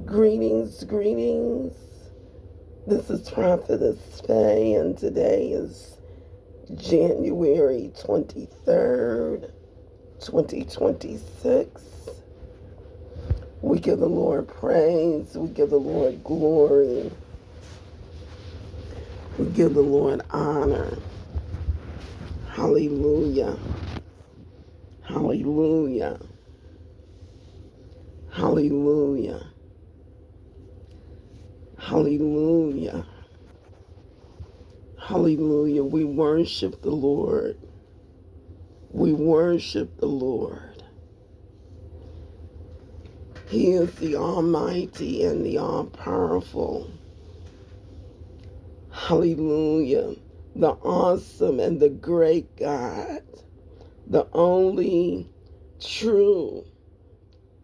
Greetings, greetings. This is Prophetess Faye, and today is January 23rd, 2026. We give the Lord praise. We give the Lord glory. We give the Lord honor. Hallelujah. Hallelujah. Hallelujah. Hallelujah. Hallelujah. We worship the Lord. We worship the Lord. He is the Almighty and the All-Powerful. Hallelujah. The awesome and the great God. The only true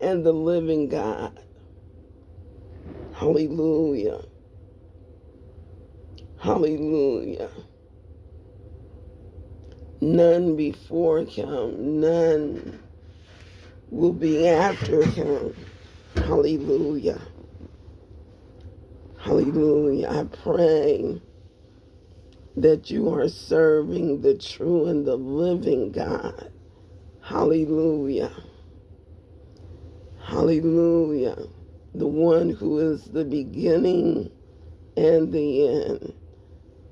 and the living God. Hallelujah. Hallelujah. None before him, none will be after him. Hallelujah. Hallelujah. I pray that you are serving the true and the living God. Hallelujah. Hallelujah. The one who is the beginning and the end.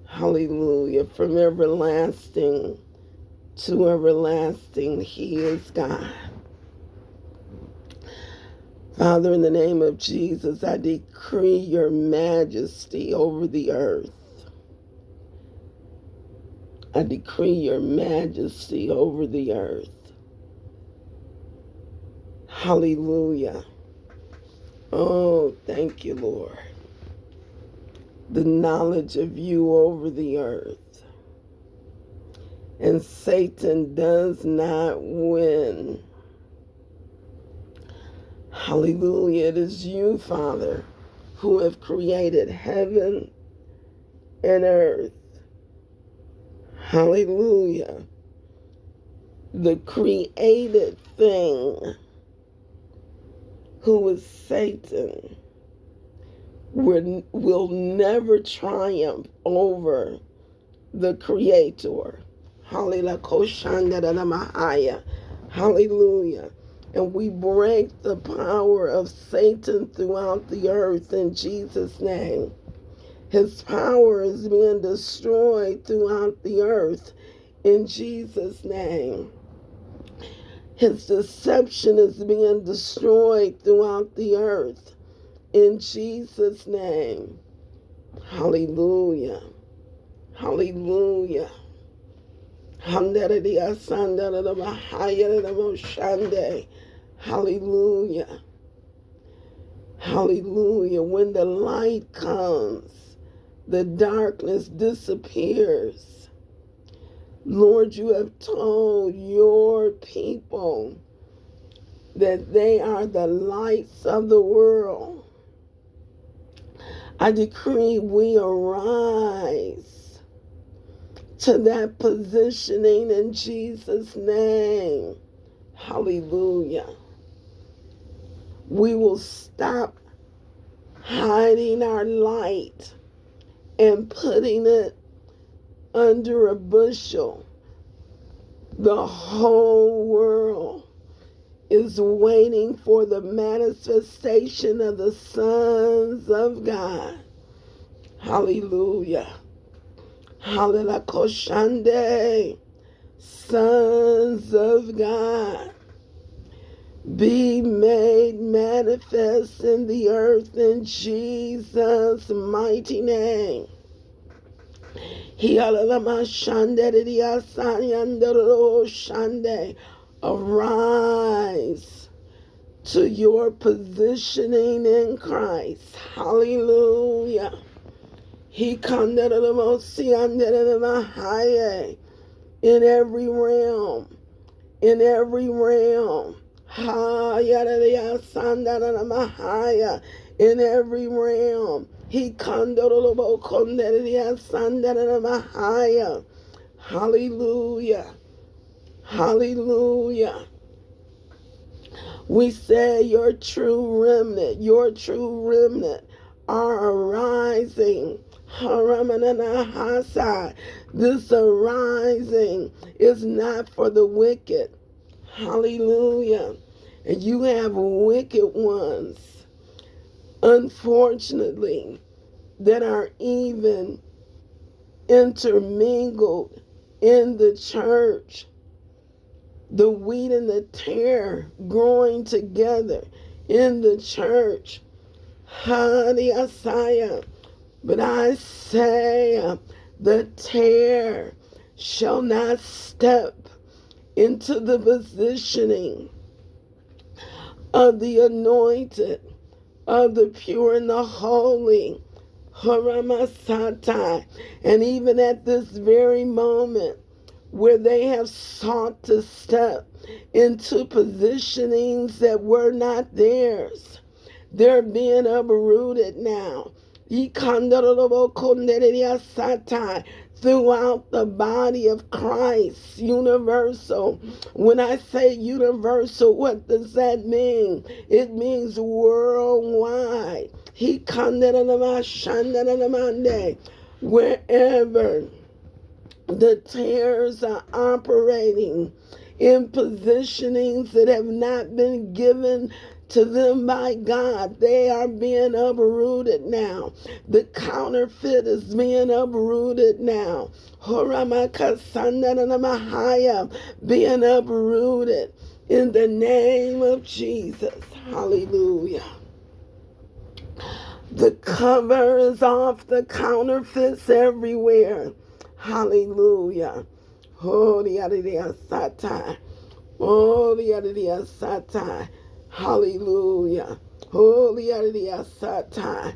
Hallelujah. From everlasting to everlasting, he is God. Father, in the name of Jesus, I decree your majesty over the earth. I decree your majesty over the earth. Hallelujah. Oh, thank you, Lord. The knowledge of you over the earth. And Satan does not win. Hallelujah. It is you, Father, who have created heaven and earth. Hallelujah. The created thing, who is Satan, will never triumph over the Creator. Hallelujah. Hallelujah. And we break the power of Satan throughout the earth in Jesus' name. His power is being destroyed throughout the earth in Jesus' name. His deception is being destroyed throughout the earth in Jesus' name. Hallelujah. Hallelujah. Hallelujah. Hallelujah. When the light comes, the darkness disappears. Lord, you have told your people that they are the lights of the world. I decree we arise to that positioning in Jesus' name. Hallelujah. We will stop hiding our light and putting it under a bushel. The whole world is waiting for the manifestation of the sons of God. Hallelujah. Hallelujah. Sons of God, be made manifest in the earth in Jesus' mighty name. Arise to your positioning in Christ. Hallelujah. In every realm. In every realm. In every realm. Hallelujah. Hallelujah. We say your true remnant are arising. Haramananahasa. This arising is not for the wicked. Hallelujah. And you have wicked ones, unfortunately, that are even intermingled in the church. The wheat and the tare growing together in the church. Hallelujah. But I say, the tare shall not step into the positioning of the anointed, of the pure and the holy. Haramasatai. And even at this very moment, where they have sought to step into positionings that were not theirs, they're being uprooted now. Throughout the body of Christ, universal. When I say universal, what does that mean? It means worldwide. Wherever the tares are operating in positionings that have not been given to them by God, they are being uprooted now. The counterfeit is being uprooted now. Being uprooted in the name of Jesus. Hallelujah. The cover is off the counterfeits everywhere. Hallelujah. Holy Satai. Holy Satai. Hallelujah. Holy Satai.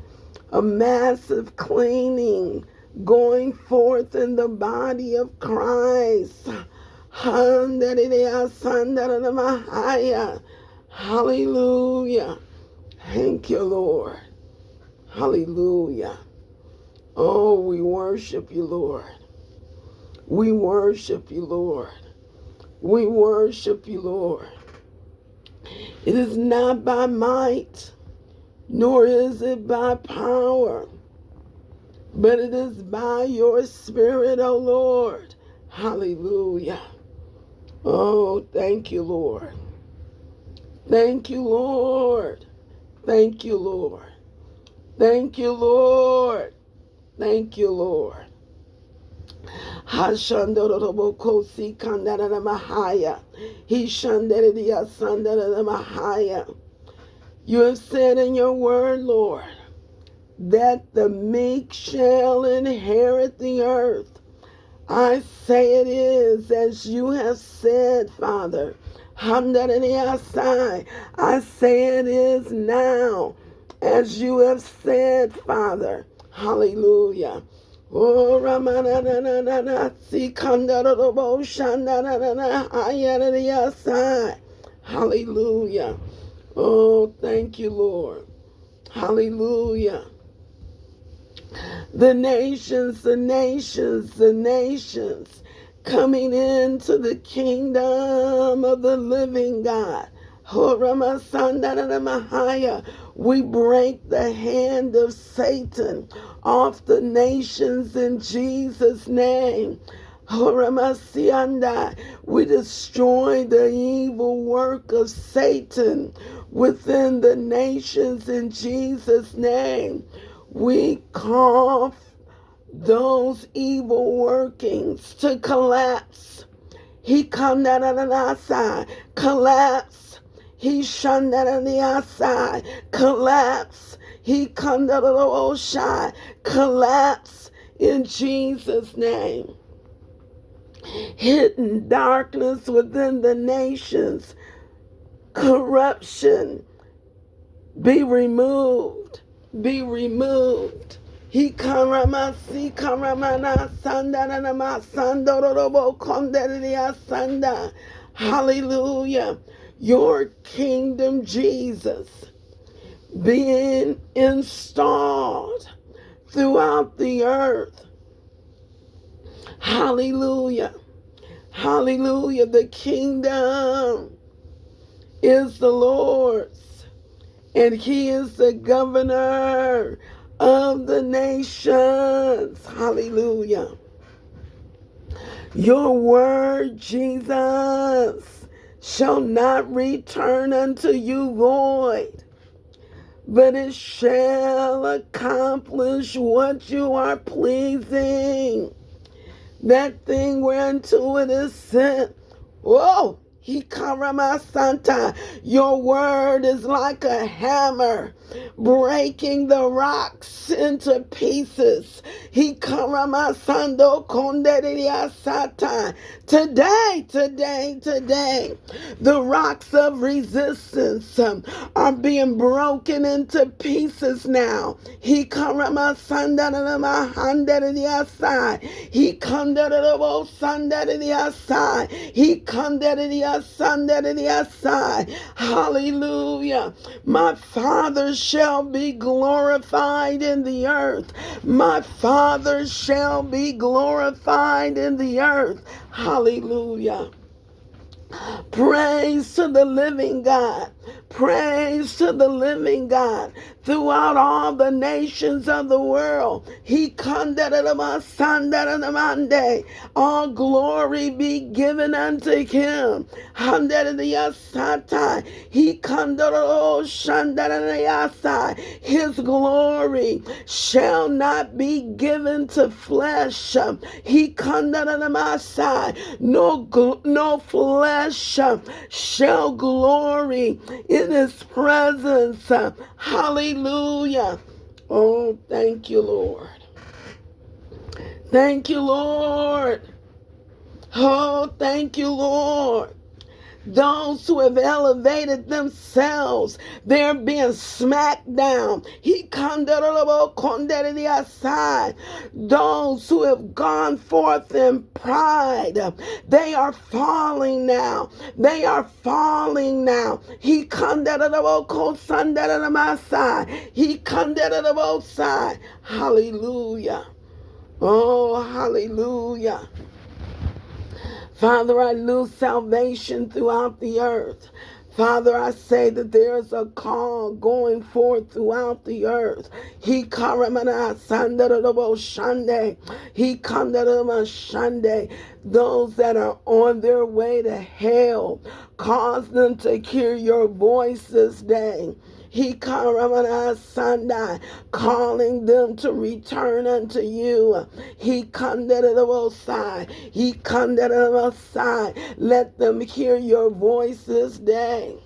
A massive cleaning going forth in the body of Christ. Hallelujah. Thank you, Lord. Hallelujah. Oh, we worship you, Lord. We worship you, Lord. We worship you, Lord. It is not by might, nor is it by power, but it is by your Spirit, O Lord. Hallelujah. Oh, thank you, Lord. Thank you, Lord. Thank you, Lord. Thank you, Lord. Thank you, Lord. Hashandorobokosi kandara mahaya. Hishanderiya sandara mahaya. You have said in your word, Lord, that the meek shall inherit the earth. I say it is as you have said, Father. Hamdariyasai. I say it is now as you have said, Father. Hallelujah. Oh, Ramanana, Sikandarobo, Shandanana, Ayariyasai. Hallelujah. Oh, thank you, Lord. Hallelujah. The nations coming into the kingdom of the living God. We break the hand of Satan off the nations in Jesus' name. We destroy the evil work of Satan within the nations in Jesus' name. We call those evil workings to collapse. He come down on the outside, collapse. He shun down on the outside, collapse. He come down on the outside, collapse in Jesus' name. Hidden darkness within the nations, corruption, be removed, be removed. He karamasi karamana sandanama sandorobo konderia sanda. Hallelujah. Your kingdom, Jesus, being installed throughout the earth. Hallelujah. Hallelujah. The kingdom is the Lord's, and he is the governor of the nations. Hallelujah. Your word, Jesus, shall not return unto you void, but it shall accomplish what you are pleasing. That thing whereunto it is sent. Whoa! Santa. Your word is like a hammer, breaking the rocks into pieces. Sando Sata. Today, the rocks of resistance are being broken into pieces now. He Sanda He Hallelujah. My Father shall be glorified in the earth. My Father shall be glorified in the earth. Hallelujah. Praise to the living God. Praise to the living God throughout all the nations of the world. All glory be given unto him. His glory shall not be given to flesh. No flesh shall glory in his presence. Hallelujah. Oh, thank you, Lord. Thank you, Lord. Oh, thank you, Lord. Those who have elevated themselves, they're being smacked down. Those who have gone forth in pride, they are falling now. They are falling now. Hallelujah. Oh, hallelujah. Father, I lose salvation throughout the earth. Father, I say that there's a call going forth throughout the earth. Those that are on their way to hell, cause them to hear your voice this day. Calling them to return unto you. Let them hear your voice this day.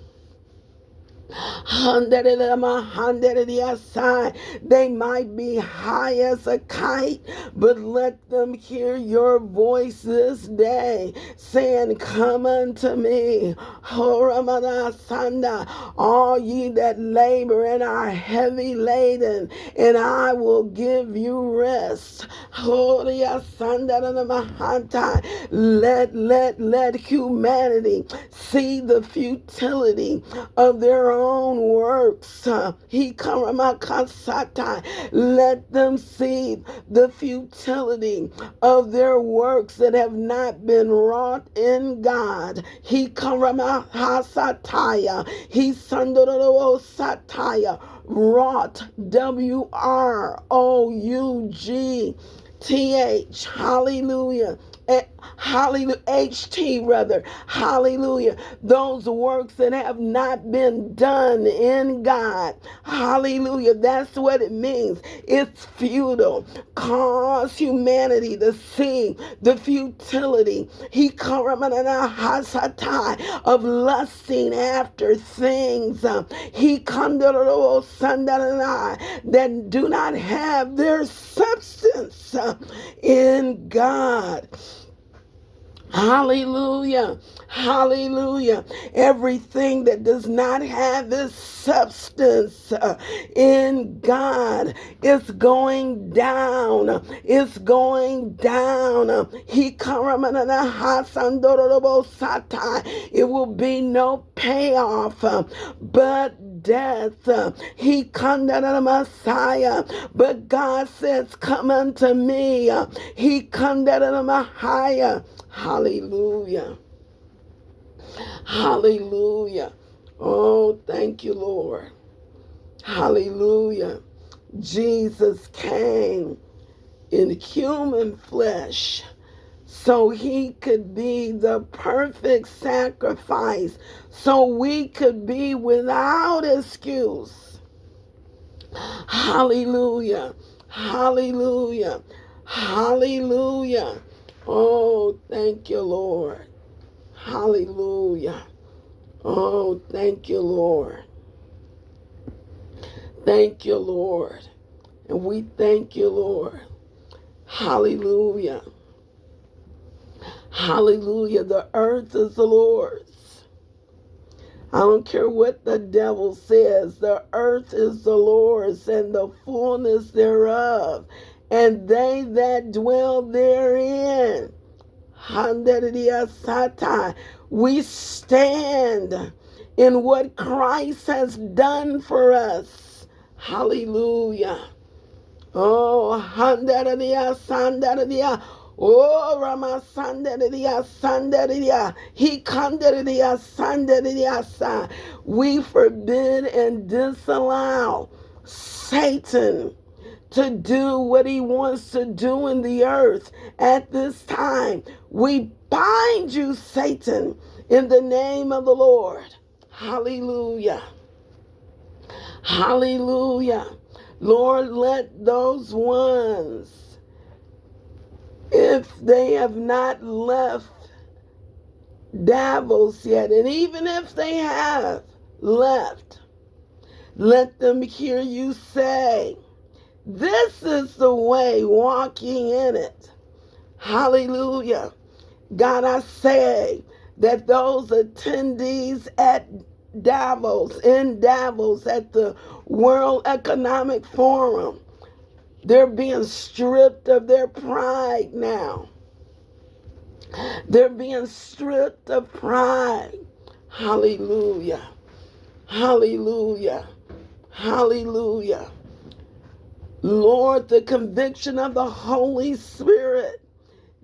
They might be high as a kite, but let them hear your voice this day, saying, come unto me, all ye that labor and are heavy laden, and I will give you rest. Let humanity see the futility of their own works. Let them see the futility of their works that have not been wrought in God. Wrought, WROUGTH. Hallelujah. Hallelujah. HT rather. Hallelujah. Those works that have not been done in God. Hallelujah. That's what it means. It's futile. Cause humanity to see the futility of lusting after things that do not have their substance in God. Hallelujah. Hallelujah. Everything that does not have this substance in God is going down. It's going down. It will be no payoff but death. Messiah. But God says, come unto me. Hallelujah. Hallelujah. Oh, thank you, Lord. Hallelujah. Jesus came in human flesh so he could be the perfect sacrifice, so we could be without excuse. Hallelujah. Hallelujah. Hallelujah. Oh, thank you, Lord. Hallelujah. Oh, thank you, Lord. Thank you, Lord. And we thank you, Lord. Hallelujah. Hallelujah. The earth is the Lord's. I don't care what the devil says. The earth is the Lord's and the fullness thereof, and they that dwell therein. We stand in what Christ has done for us. Hallelujah. Oh, oh, Rama Sandariya, he Sandariya. We forbid and disallow Satan to do what he wants to do in the earth at this time. We bind you, Satan, in the name of the Lord. Hallelujah. Hallelujah. Lord, let those ones, if they have not left Davos yet, and even if they have left, let them hear you say, this is the way, walking in it. Hallelujah. God, I say that those attendees at in Davos at the World Economic Forum, they're being stripped of their pride now. They're being stripped of pride. Hallelujah. Hallelujah. Hallelujah. Lord, the conviction of the Holy Spirit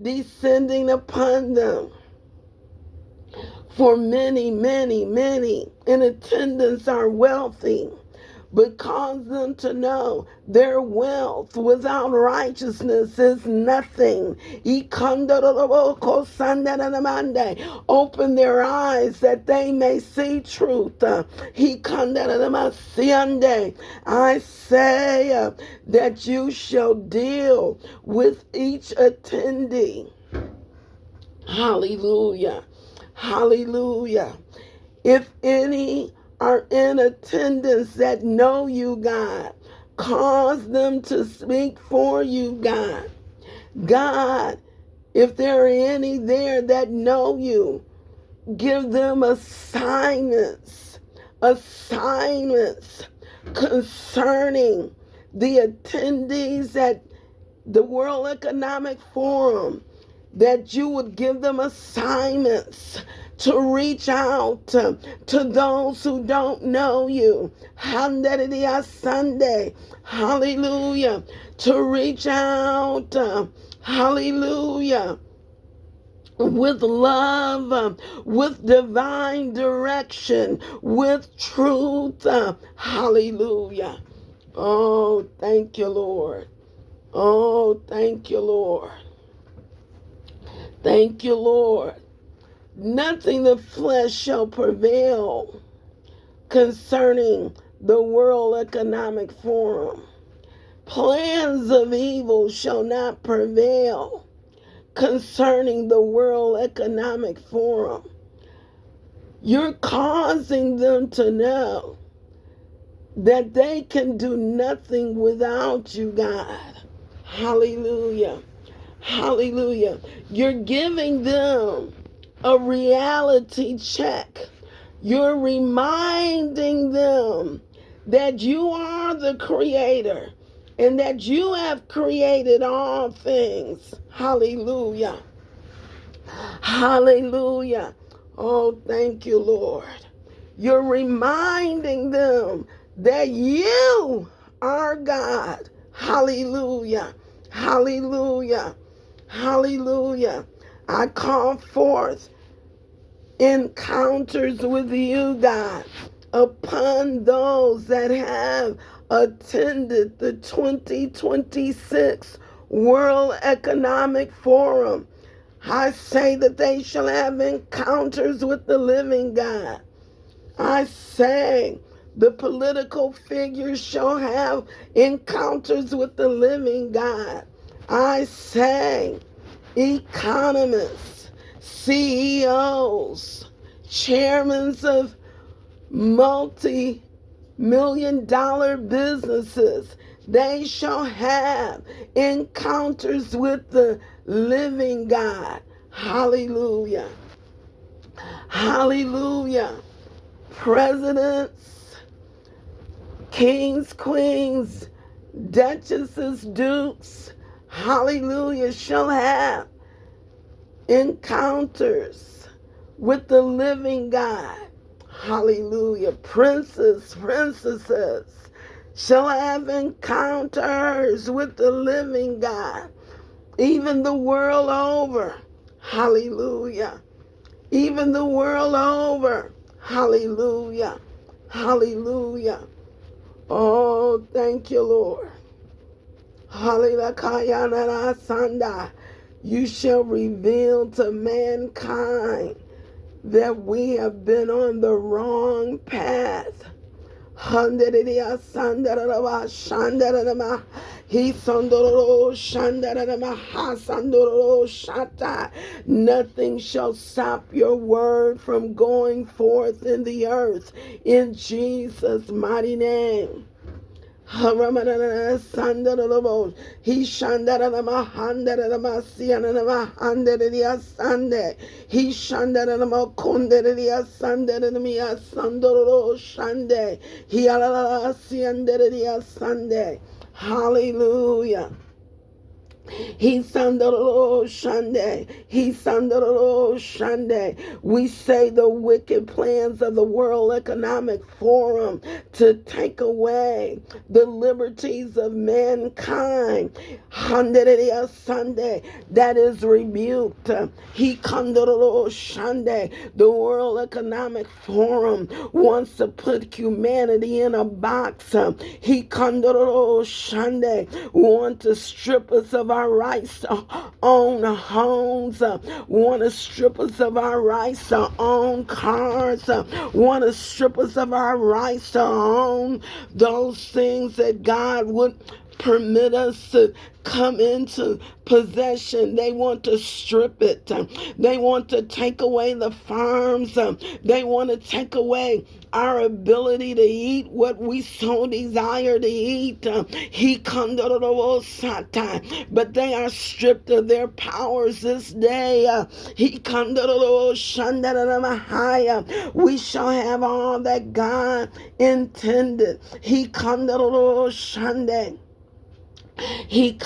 descending upon them. For many, many, many in attendance are wealthy, but cause them to know their wealth without righteousness is nothing. Open their eyes that they may see truth. I say that you shall deal with each attendee. Hallelujah. Hallelujah. If any are in attendance that know you, God, cause them to speak for you, God. God, if there are any there that know you, give them assignments concerning the attendees at the World Economic Forum, that you would give them assignments to reach out to those who don't know you. Sunday. Hallelujah. To reach out. Hallelujah. With love, with divine direction, with truth. Hallelujah. Oh, thank you, Lord. Oh, thank you, Lord. Thank you, Lord. Nothing the flesh shall prevail concerning the World Economic Forum. Plans of evil shall not prevail concerning the World Economic Forum. You're causing them to know that they can do nothing without you, God. Hallelujah. Hallelujah. You're giving them a reality check. You're reminding them that you are the creator and that you have created all things. Hallelujah. Hallelujah. Oh, thank you, Lord. You're reminding them that you are God. Hallelujah. Hallelujah. Hallelujah. I call forth encounters with you, God, upon those that have attended the 2026 World Economic Forum. I say that they shall have encounters with the living God. I say the political figures shall have encounters with the living God. I say economists, CEOs, chairmen of multi-million-dollar businesses, they shall have encounters with the living God. Hallelujah. Hallelujah. Presidents, kings, queens, duchesses, dukes, hallelujah, shall have encounters with the living God. Hallelujah. Princes, princesses shall have encounters with the living God. Even the world over. Hallelujah. Even the world over. Hallelujah. Hallelujah. Oh, thank you, Lord. Hallelujah. You shall reveal to mankind that we have been on the wrong path. Nothing shall stop your word from going forth in the earth in Jesus' mighty name. He shandarama He shandarama konderia sandaria sandoro shande. He alala sianderia sande. Hallelujah. He sandoro shande. He sandoro shande. We say the wicked plans of the World Economic Forum to take away the liberties of mankind. Handeria Sunday, that is rebuked. He kandoro shande. The World Economic Forum wants to put humanity in a box. He kandoro shande. Want to strip us of our rights to own homes, want to strip us of our rights to own cars, want to strip us of our rights to own those things that God would permit us to come into possession. They want to strip it. They want to take away the farms. They want to take away our ability to eat what we so desire to eat. But they are stripped of their powers this day. We shall have all that God intended. They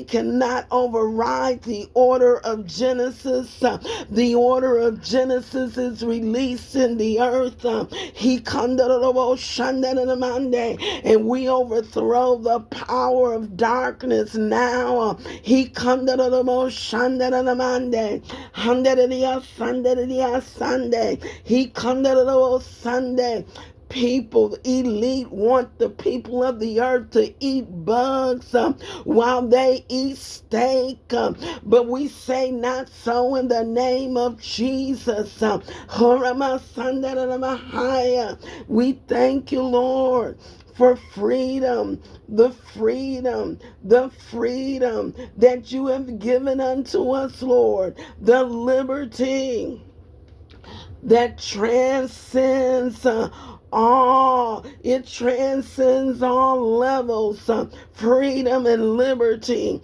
cannot override the order of Genesis. The order of Genesis is released in the earth. And we overthrow the power of darkness now. Sunday. People, elite, want the people of the earth to eat bugs while they eat steak. But we say not so in the name of Jesus. We thank you, Lord, for freedom, the freedom that you have given unto us, Lord, the liberty that transcends it transcends all levels, freedom and liberty,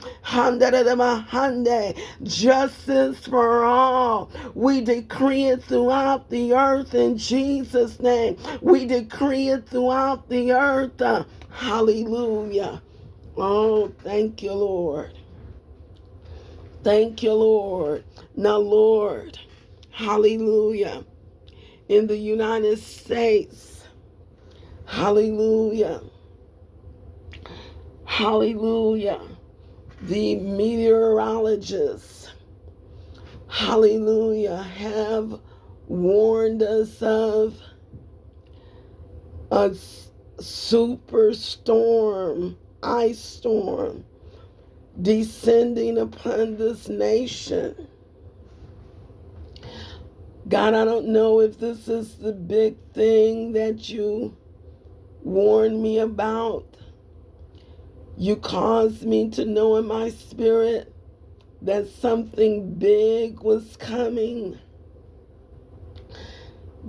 justice for all. We decree it throughout the earth in Jesus' name. We decree it throughout the earth. Hallelujah. Oh, thank you, Lord. Thank you, Lord. Now, Lord, hallelujah. In the United States, hallelujah, hallelujah, the meteorologists hallelujah, have warned us of a super storm, ice storm, descending upon this nation. God, I don't know if this is the big thing that you warned me about. You caused me to know in my spirit that something big was coming.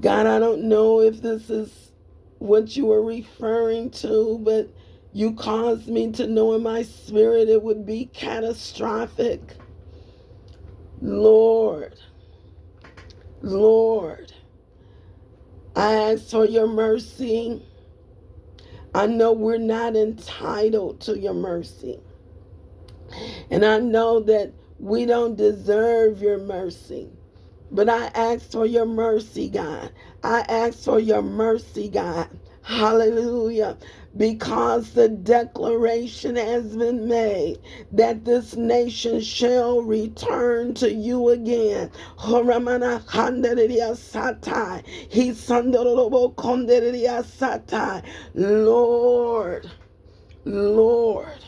God, I don't know if this is what you were referring to, but you caused me to know in my spirit it would be catastrophic. Lord, Lord, I ask for your mercy. I know we're not entitled to your mercy. And I know that we don't deserve your mercy. But I ask for your mercy, God. I ask for your mercy, God. Hallelujah. Because the declaration has been made that this nation shall return to you again. Lord, Lord,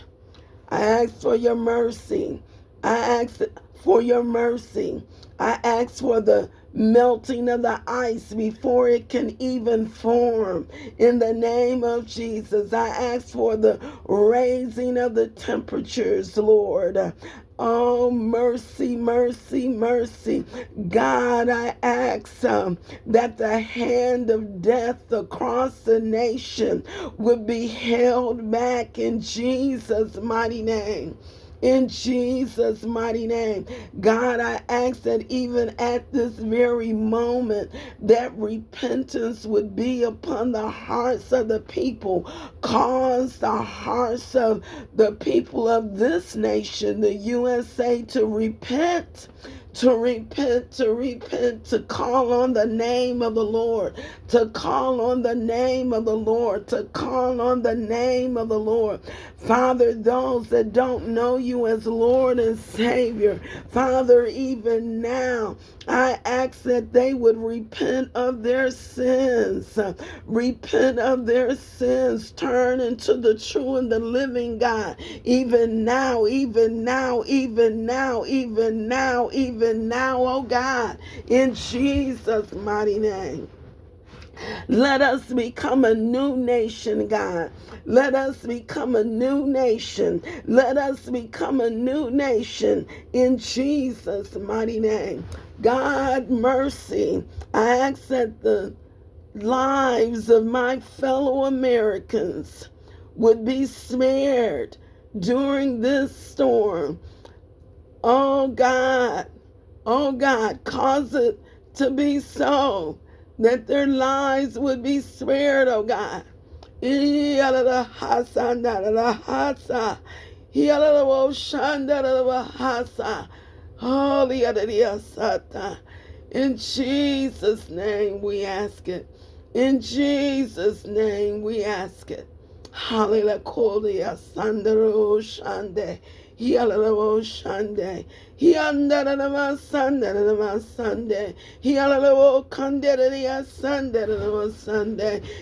I ask for your mercy. I ask for your mercy. I ask for the melting of the ice before it can even form. In the name of Jesus, I ask for the raising of the temperatures, Lord. Oh, mercy, mercy, mercy. God, I ask that the hand of death across the nation would be held back in Jesus' mighty name. In Jesus' mighty name. God, I ask that even at this very moment, that repentance would be upon the hearts of the people. Cause the hearts of the people of this nation, the USA, to repent. To repent, to repent, to call on the name of the Lord, to call on the name of the Lord, to call on the name of the Lord. Father, those that don't know you as Lord and Savior, Father, even now, I ask that they would repent of their sins, repent of their sins, turn into the true and the living God, even now, even now, even now, even now, even now, oh God, in Jesus' mighty name. Let us become a new nation, God. Let us become a new nation. Let us become a new nation in Jesus' mighty name. God, mercy. I ask that the lives of my fellow Americans would be spared during this storm. Oh God, cause it to be so that their lives would be spared, oh God. In Jesus' name we ask it. In Jesus' name we ask it. Hallelujah. Hialalawo shande, hiandarama sande, hialalawo kanderia sande,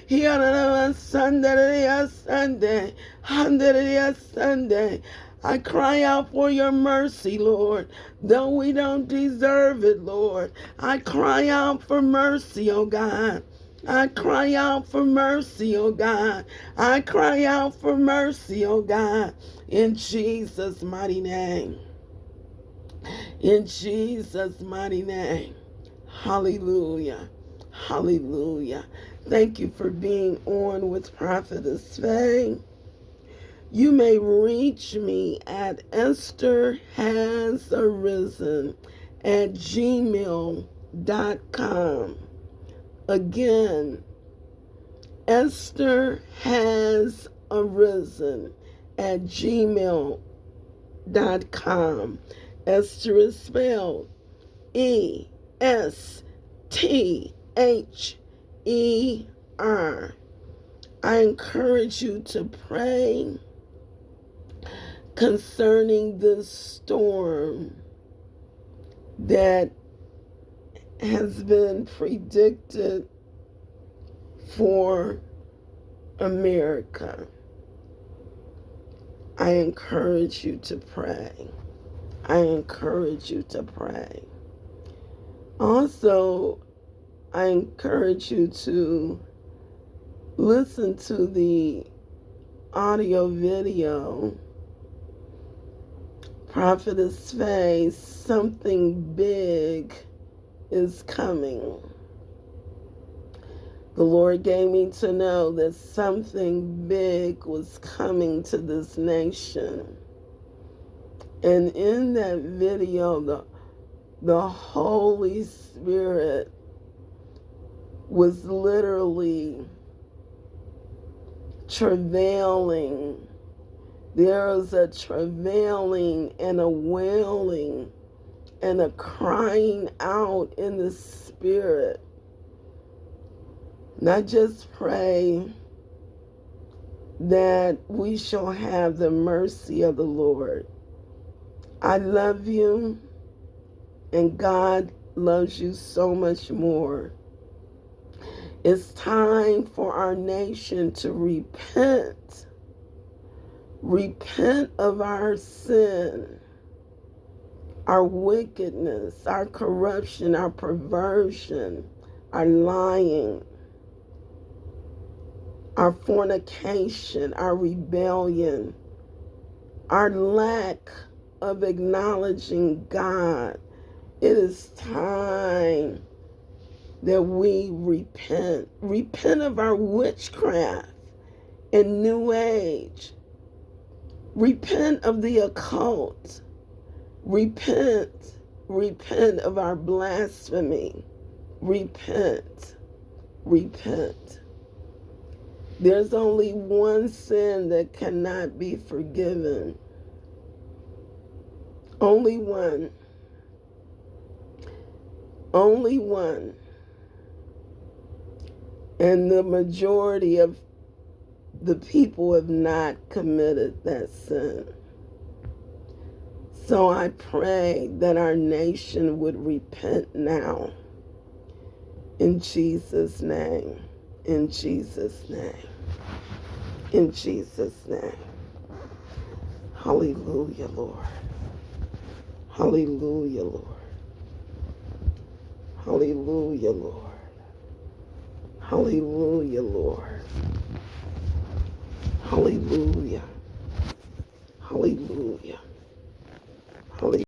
hialalawa sande, handeria sande. I cry out for your mercy, Lord, though we don't deserve it, Lord. I cry out for mercy, oh God. I cry out for mercy, oh God. I cry out for mercy, oh God. In Jesus' mighty name. In Jesus' mighty name. Hallelujah. Hallelujah. Thank you for being on with Prophetess Faye. You may reach me at estherhasarisen@gmail.com. Again, estherhasarisen@gmail.com. Esther is spelled Esther. I encourage you to pray concerning this storm that has been predicted for America. I encourage you to pray. I encourage you to pray. Also, I encourage you to listen to the audio video. Prophetess Faye, something big is coming. The Lord gave me to know that something big was coming to this nation. And in that video, the Holy Spirit was literally travailing. There is a travailing and a wailing and a crying out in the Spirit. Not just pray that we shall have the mercy of the Lord. I love you, and God loves you so much more. It's time for our nation to repent. Repent of our sin, our wickedness, our corruption, our perversion, our lying, our fornication, our rebellion, our lack of acknowledging God. It is time that we repent. Repent of our witchcraft and New Age. Repent of the occult. Repent of our blasphemy. Repent. There's only one sin that cannot be forgiven. Only one. Only one. And the majority of the people have not committed that sin. So I pray that our nation would repent now. In Jesus' name. In Jesus' name. In Jesus' name. Hallelujah, Lord. Hallelujah, Lord. Hallelujah, Lord. Hallelujah, Lord. Hallelujah. Hallelujah. Hallelujah.